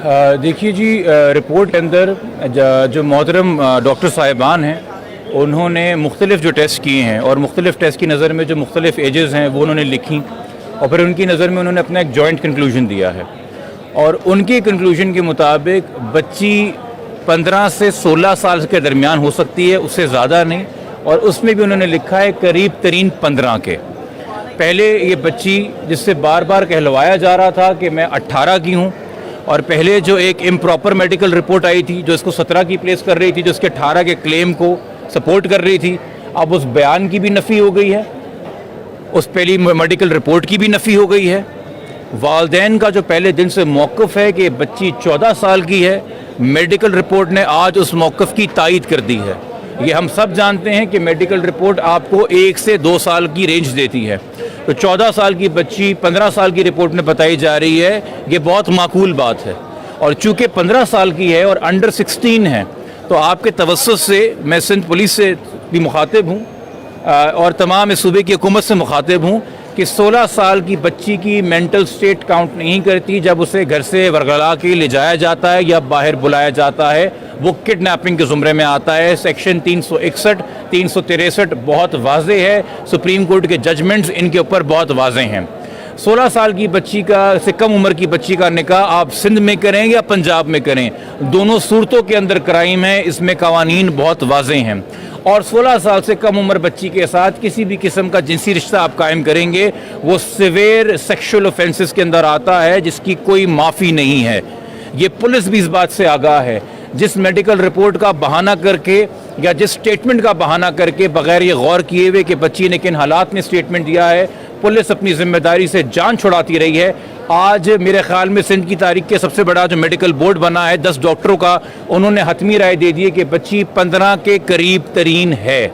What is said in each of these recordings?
देखिए जी, रिपोर्ट के अंदर जो मोहतरम डॉक्टर साहिबान हैं उन्होंने मुख्तलिफ़ जो टेस्ट किए हैं और मुख्तलिफ़ टेस्ट की नज़र में जो मुख्तलिफ़ एजेस हैं वो उन्होंने लिखी और फिर उनकी नज़र में उन्होंने अपना एक जॉइंट कंक्लूजन दिया है। और उनके कंक्लूजन के मुताबिक बच्ची 15 से 16 साल के दरमियान हो सकती है, उससे ज़्यादा नहीं। और उसमें भी उन्होंने लिखा है करीब तरीन 15 के। पहले ये बच्ची जिससे बार बार कहलवाया जा रहा था कि मैं 18 की हूँ, और पहले जो एक इम्प्रॉपर मेडिकल रिपोर्ट आई थी जो इसको 17 की प्लेस कर रही थी, जो इसके 18 के क्लेम को सपोर्ट कर रही थी, अब उस बयान की भी नफ़ी हो गई है, उस पहली मेडिकल रिपोर्ट की भी नफ़ी हो गई है। वालदैन का जो पहले दिन से मौक़िफ़ है कि बच्ची 14 साल की है, मेडिकल रिपोर्ट ने आज उस मौक़िफ़ की तायद कर दी है। ये हम सब जानते हैं कि मेडिकल रिपोर्ट आपको 1 से 2 साल की रेंज देती है, तो 14 साल की बच्ची 15 साल की रिपोर्ट में बताई जा रही है, ये बहुत माकूल बात है। और चूँकि 15 साल की है और अंडर 16 है, तो आपके तवस्सुत से मैं सिंध पुलिस से भी मुखातिब हूँ और तमाम इस सूबे की हुकूमत से मुखातिब हूँ कि 16 साल की बच्ची की मेंटल स्टेट काउंट नहीं करती जब उसे घर से वरगला के ले जाया जाता है या बाहर बुलाया जाता है, वो किडनैपिंग के ज़ुमरे में आता है। सेक्शन 361, 363 बहुत वाज़ेह है, सुप्रीम कोर्ट के जजमेंट्स इनके ऊपर बहुत वाज़ेह हैं। 16 साल की बच्ची का से कम उम्र की बच्ची का निकाह आप सिंध में करें या पंजाब में करें, दोनों सूरतों के अंदर क्राइम है, इसमें कवानीन बहुत वाज़ेह हैं। और 16 साल से कम उम्र बच्ची के साथ किसी भी किस्म का जिनसी रिश्ता आप कायम करेंगे वो सिवियर सेक्शुअल ऑफेंसेस के अंदर आता है, जिसकी कोई माफ़ी नहीं है। ये पुलिस भी इस बात से आगाह है। जिस मेडिकल रिपोर्ट का बहाना करके या जिस स्टेटमेंट का बहाना करके बगैर ये गौर किए हुए कि बच्ची ने किन हालात में स्टेटमेंट दिया है, पुलिस अपनी जिम्मेदारी से जान छुड़ाती रही है। आज मेरे ख्याल में सिंध की तारीख के सबसे बड़ा जो मेडिकल बोर्ड बना है 10 डॉक्टरों का, उन्होंने हतमी राय दे दी है कि बच्ची 15 के करीब तरीन है।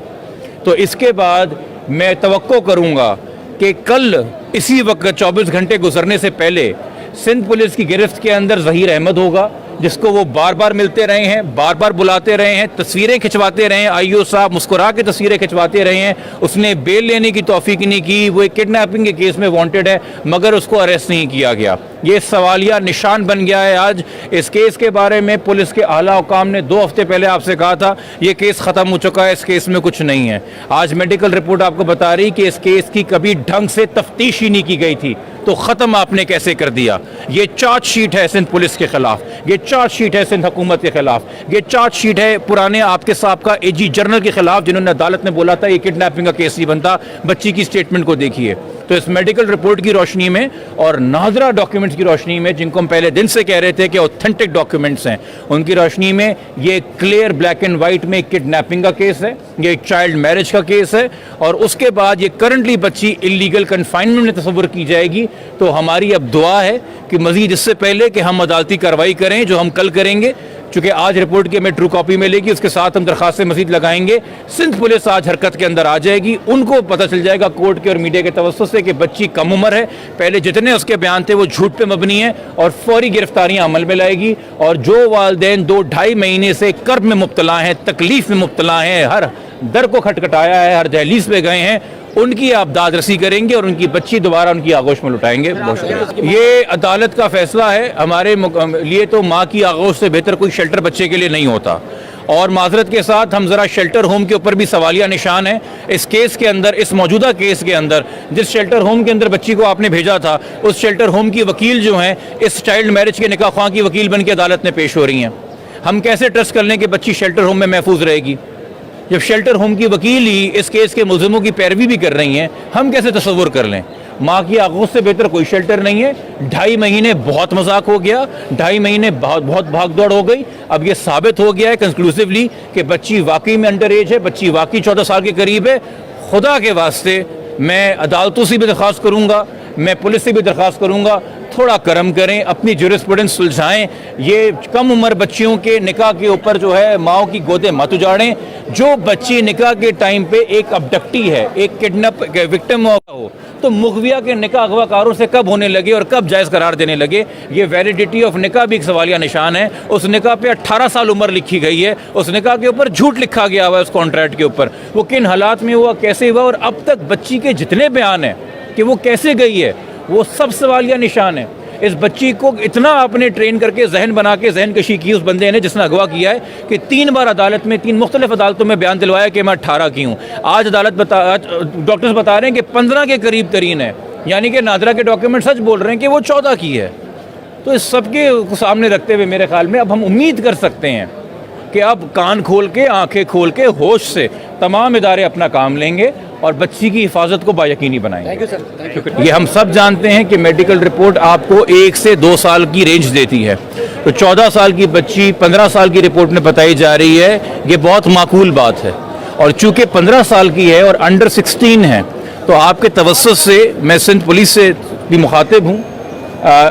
तो इसके बाद मैं तवक्को करूँगा कि कल इसी वक्त 24 घंटे गुजरने से पहले सिंध पुलिस की गिरफ्त के अंदर ज़हीर अहमद होगा, जिसको वो बार बार मिलते रहे हैं, बार बार बुलाते रहे हैं, तस्वीरें खिंचवाते रहे हैं, आईओ साहब मुस्कुरा के तस्वीरें खिंचवाते रहे हैं। उसने बेल लेने की तौफीक नहीं की, वो एक किडनैपिंग के केस में वांटेड है मगर उसको अरेस्ट नहीं किया गया। ये सवालिया निशान बन गया है। आज इस केस के बारे में पुलिस के आला हुकाम ने 2 हफ्ते पहले आपसे कहा था ये केस ख़त्म हो चुका है, इस केस में कुछ नहीं है। आज मेडिकल रिपोर्ट आपको बता रही कि इस केस की कभी ढंग से तफ्तीश ही नहीं की गई थी, तो ख़त्म आपने कैसे कर दिया। ये चार्जशीट है सिंध पुलिस के ख़िलाफ़, ये चार्जशीट है सिंध हुकूमत के ख़िलाफ़, ये चार्जशीट है पुराने आपके साहब का एजी जनरल के ख़िलाफ़, जिन्होंने अदालत में बोला था ये किडनैपिंग का केस नहीं बनता। बच्ची की स्टेटमेंट को देखिए। तो इस मेडिकल रिपोर्ट की रोशनी में और नाज़रा डॉक्यूमेंट्स की रोशनी में, जिनको हम पहले दिन से कह रहे थे कि ऑथेंटिक डॉक्यूमेंट्स हैं, उनकी रोशनी में ये क्लियर ब्लैक एंड वाइट में किडनैपिंग का केस है, ये चाइल्ड मैरिज का केस है। और उसके बाद ये करंटली बच्ची इलीगल कन्फाइनमेंट में तस्वुर की जाएगी। तो हमारी अब दुआ है कि मज़ीद इससे पहले कि हम अदालती कार्रवाई करें, जो हम कल करेंगे, चूँकि आज रिपोर्ट की हमें ट्रू कॉपी मिलेगी, उसके साथ हम दरख्वास्तें मज़ीद लगाएंगे। सिंध पुलिस आज हरकत के अंदर आ जाएगी, उनको पता चल जाएगा कोर्ट के और मीडिया के तवज्जुह से कि बच्ची कम उम्र है, पहले जितने उसके बयान थे वो झूठ पे मबनी है, और फौरी गिरफ्तारियां अमल में लाएगी। और जो वालिदैन 2-2.5 महीने से कर्ब में मुब्तला हैं, तकलीफ में मुब्तला हैं, हर दर को खटखटाया है, हर दहलीज पे गए हैं, उनकी आप दाद रसी करेंगे और उनकी बच्ची दोबारा उनकी आगोश में लुटाएंगे। बहुत शुक्रिया। ये अदालत का फैसला है। हमारे लिए तो माँ की आगोश से बेहतर कोई शेल्टर बच्चे के लिए नहीं होता। और माजरत के साथ हम ज़रा शेल्टर होम के ऊपर भी सवालिया निशान है। इस केस के अंदर, इस मौजूदा केस के अंदर, जिस शेल्टर होम के अंदर बच्ची को आपने भेजा था, उस शेल्टर होम की वकील जो हैं इस चाइल्ड मैरिज के निकाह ख्वाह की वकील बन के अदालत में पेश हो रही हैं। हम कैसे ट्रस्ट कर लें कि बच्ची शेल्टर होम में महफूज रहेगी जब शेल्टर होम की वकील ही इस केस के मुलज़िमों की पैरवी भी कर रही हैं? हम कैसे तसव्वुर कर लें? माँ की आगोश से बेहतर कोई शेल्टर नहीं है। 2.5 महीने बहुत मजाक हो गया, 2.5 महीने बहुत भागदौड़ हो गई। अब ये साबित हो गया है कंक्लूसिवली कि बच्ची वाकई में अंडर एज है, बच्ची वाकई 14 साल के करीब है। खुदा के वास्ते मैं अदालतों से भी दरख्वास्त करूँगा, मैं पुलिस से भी दरख्वास्त करूँगा, थोड़ा करम करें, अपनी जुरिस्प्रूडेंस सुलझाएं। ये कम उम्र बच्चियों के निकाह के ऊपर जो है माओ की गोदे मत उजाड़ें। जो बच्ची निकाह के टाइम पे एक अबडक्टी है, एक किडनैप विक्टिम हो, तो मुगविया के निकाह अगवाकारों से कब होने लगे और कब जायज़ करार देने लगे? ये वैलिडिटी ऑफ निकाह भी एक सवालिया निशान है। उस निकाह पे 18 साल उम्र लिखी गई है, उस निकाह के ऊपर झूठ लिखा गया हुआ है, उस कॉन्ट्रैक्ट के ऊपर। वो किन हालात में हुआ, कैसे हुआ, और अब तक बच्ची के जितने बयान हैं कि वो कैसे गई है, वो सब सवालिया निशान है। इस बच्ची को इतना आपने ट्रेन करके जहन बना के जहन कशी की उस बंदे ने जिसने अगवा किया है कि 3 बार अदालत में 3 मुख्तलिफ अदालतों में बयान दिलवाया कि मैं 18 की हूँ। आज डॉक्टर्स बता रहे हैं कि 15 के करीब तरीन है, यानी कि नादरा के डॉक्यूमेंट सच बोल रहे हैं कि वो 14 की है। तो इस सबके सामने रखते हुए मेरे ख्याल में अब हम उम्मीद कर सकते हैं कि अब कान खोल के, आंखें खोल के, होश से तमाम इदारे अपना काम लेंगे और बच्ची की हिफाजत को बायकीनी बनाएंगे। Thank you sir, thank you. ये हम सब जानते हैं कि मेडिकल रिपोर्ट आपको 1 से 2 साल की रेंज देती है, तो 14 साल की बच्ची 15 साल की रिपोर्ट में बताई जा रही है, ये बहुत माकूल बात है। और चूंकि 15 साल की है और अंडर 16 है, तो आपके तवस्सुस से मैं सिंध पुलिस से भी मुखातिब हूँ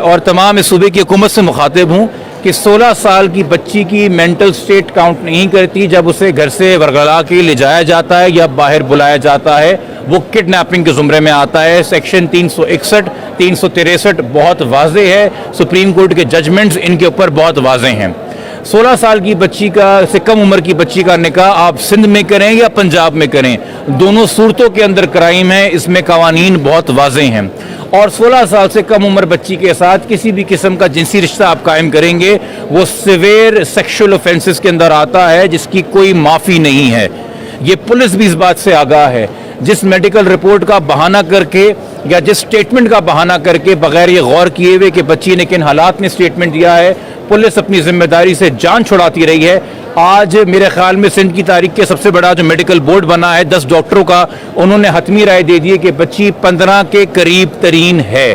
और तमाम इस सूबे की हुकूमत से मुखातिब हूँ कि 16 साल की बच्ची की मेंटल स्टेट काउंट नहीं करती जब उसे घर से वरगला के ले जाया जाता है या बाहर बुलाया जाता है, वो किडनैपिंग के ज़ुमरे में आता है। सेक्शन 361, 363 बहुत वाज़ेह है, सुप्रीम कोर्ट के जजमेंट्स इनके ऊपर बहुत वाज़ेह हैं। 16 साल की बच्ची का से कम उम्र की बच्ची का निकाह आप सिंध में करें या पंजाब में करें, दोनों सूरतों के अंदर क्राइम है, इसमें कवानीन बहुत वाज़ेह हैं। और 16 साल से कम उम्र बच्ची के साथ किसी भी किस्म का जिनसी रिश्ता आप कायम करेंगे वो सिवियर सेक्शुअल ऑफेंसेस के अंदर आता है, जिसकी कोई माफ़ी नहीं है। ये पुलिस भी इस बात से आगाह है। जिस मेडिकल रिपोर्ट का बहाना करके या जिस स्टेटमेंट का बहाना करके बगैर ये गौर किए हुए कि बच्ची ने किन हालात में स्टेटमेंट दिया है, पुलिस अपनी जिम्मेदारी से जान छुड़ाती रही है। आज मेरे ख्याल में सिंध की तारीख के सबसे बड़ा जो मेडिकल बोर्ड बना है 10 डॉक्टरों का, उन्होंने हतमी राय दे दी है कि बच्ची 15 के करीब तरीन है।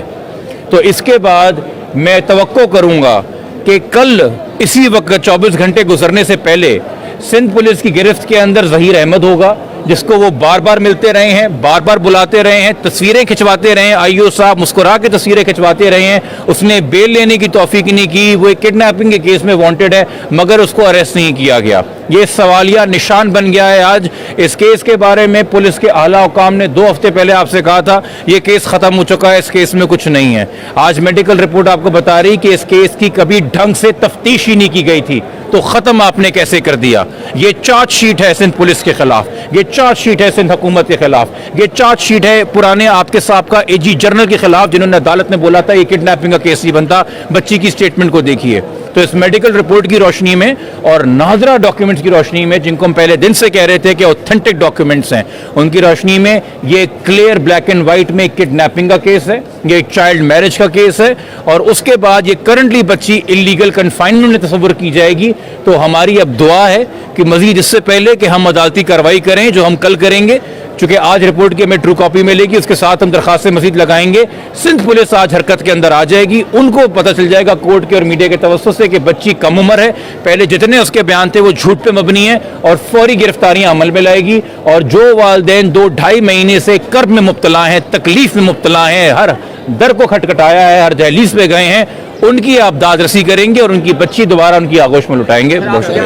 तो इसके बाद मैं तवक्को करूंगा कि कल इसी वक्त 24 घंटे गुजरने से पहले सिंध पुलिस की गिरफ्त के अंदर ज़हीर अहमद होगा, जिसको वो बार बार मिलते रहे हैं, बार बार बुलाते रहे हैं, तस्वीरें खिंचवाते रहे हैं, आईओ साहब मुस्कुरा के तस्वीरें खिंचवाते रहे हैं। उसने बेल लेने की तौफीक नहीं की, वो एक किडनैपिंग के केस में वांटेड है मगर उसको अरेस्ट नहीं किया गया। ये सवालिया निशान बन गया है। आज इस केस के बारे में पुलिस के आला हुकाम ने 2 हफ्ते पहले आपसे कहा था ये केस खत्म हो चुका है, इस केस में कुछ नहीं है। आज मेडिकल रिपोर्ट आपको बता रही कि इस केस की कभी ढंग से तफ्तीश ही नहीं की गई थी, तो खत्म आपने कैसे कर दिया। ये चार्जशीट है सिंध पुलिस के खिलाफ, ये चार्जशीट है सिंध हुकूमत के खिलाफ, ये चार्जशीट है पुराने आपके साहब एजी जनरल के खिलाफ जिन्होंने अदालत में बोला था ये किडनैपिंग का केस नहीं बनता। बच्ची की स्टेटमेंट को देखिए। तो इस मेडिकल रिपोर्ट की रोशनी में और नादरा डॉक्यूमेंट्स की रोशनी में, जिनको हम पहले दिन से कह रहे थे कि ऑथेंटिक डॉक्यूमेंट्स हैं, उनकी रोशनी में ये क्लियर ब्लैक एंड व्हाइट में किडनैपिंग का केस है, ये एक चाइल्ड मैरिज का केस है। और उसके बाद ये करंटली बच्ची इलीगल कन्फाइनमेंट में तस्वुर की जाएगी। तो हमारी अब दुआ है कि मजीद इससे पहले कि हम अदालती कार्रवाई करें, जो हम कल करेंगे, चूंकि आज रिपोर्ट की हमें ट्रू कॉपी मिलेगी, उसके साथ हम दरखास्तें मजीद लगाएंगे। सिंध पुलिस आज हरकत के अंदर आ जाएगी, उनको पता चल जाएगा कोर्ट के और मीडिया के तवज्जुह से कि बच्ची कम उम्र है, पहले जितने उसके बयान थे वो झूठ पे मबनी है, और फौरी गिरफ्तारियां अमल में लाएगी। और जो वालिदैन 2-2.5 महीने से कर्ब में मुब्तला हैं, तकलीफ में मुब्तला हैं, हर दर को खटखटाया है, हर दहलीज पे गए हैं, उनकी आप दाद रसी करेंगे और उनकी बच्ची दोबारा उनकी आगोश में लुटाएंगे। बहुत शुक्रिया।